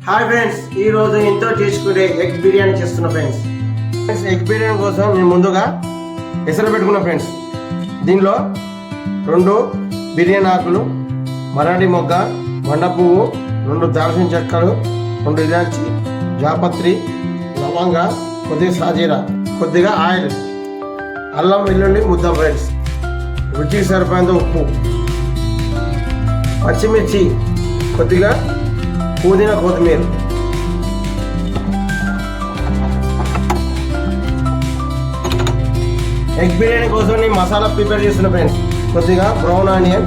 Hi friends, ఈరోజు ఎంతో చేసుకునే ఎగ్ బిర్యానీ చేస్తున్నా ఫ్రెండ్స్. ఎగ్ బిర్యానీ కోసం నేను ముందుగా ఎసరు పెట్టుకున్నా ఫ్రెండ్స్. దీనిలో 2 బిర్యానీ ఆకులు, మరాఠీ మొగ్గ, వండ పువ్వు, 2 దాల్చిన చెక్కలు, 2 ఇలాచి, జాపత్రి, లవంగ, కొద్దిగా సాజీరా, కొద్దిగా ఆయిల్, అల్లం వెల్లుల్లి ముద్ద ఫ్రెండ్స్, రుచికి సరిపోయేంత ఉప్పు, పచ్చిమిర్చి, కొద్దిగా పుదీనా, కొత్తిమీర. ఎగ్ బిర్యానీ కోసం నేను మసాలా ప్రిపేర్ చేస్తున్నా ఫ్రెండ్స్. కొద్దిగా బ్రౌన్ ఆనియన్,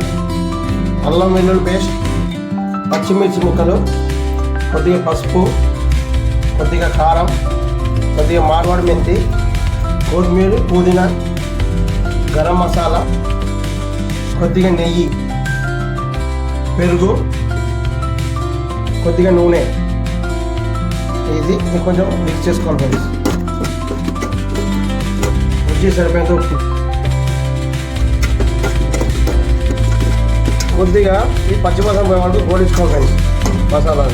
అల్లం వెల్లుల్లి పేస్ట్, పచ్చిమిర్చి ముక్కలు, కొద్దిగా పసుపు, కొద్దిగా కారం, కొద్దిగా మార్వాడి మెంతి, కొత్తిమీర, పుదీనా, గరం మసాలా, కొద్దిగా నెయ్యి, పెరుగు, కొద్దిగా నూనె. ఇది కొంచెం మిక్స్ చేసుకోవాలి ఫ్రెండ్స్. రుచి సరిపోయేంత ఉప్పు, కొద్దిగా ఈ పచ్చి మసాలా పోయే వరకు గోడించుకోవాలి ఫ్రెండ్స్. మసాలా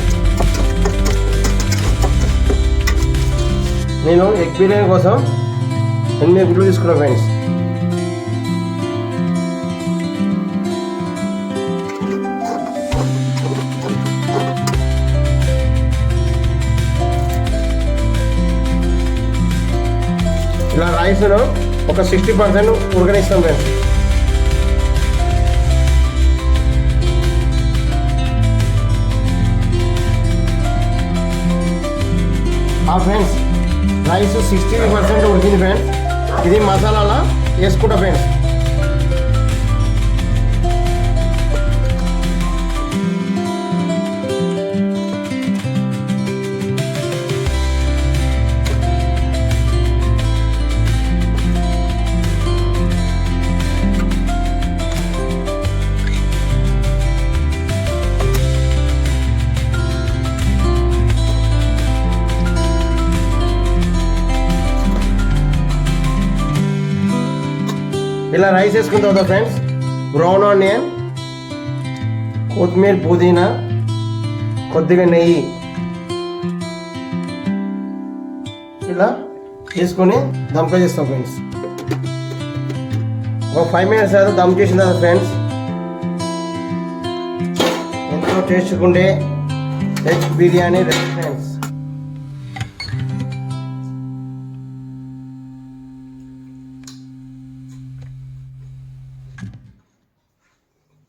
నేను ఎగ్ బిర్యానీ కోసం 8 గుడ్లు తీసుకున్నాను ఫ్రెండ్స్. ఇలా రైస్ను ఒక 60% ఉడకనిస్తాం ఫ్రెండ్స్. ఫ్రెండ్స్, రైస్ 60% ఉడికింది ఫ్రెండ్స్. ఇది మసాలాలా వేసుకుంటా ఫ్రెండ్స్. ఇలా రైస్ వేసుకున్న తర్వాత ఫ్రెండ్స్, బ్రౌన్ ఆనియన్, కొత్తిమీర, పుదీనా, కొద్దిగా నెయ్యి ఇలా వేసుకొని దమ్కా చేస్తాం ఫ్రెండ్స్. ఒక 5 minutes తర్వాత దమ్ చేసిన తర్వాత ఫ్రెండ్స్, ఎంతో టేస్ట్గా ఉండే ఎగ్ బిర్యానీ రెడీ ఫ్రెండ్స్.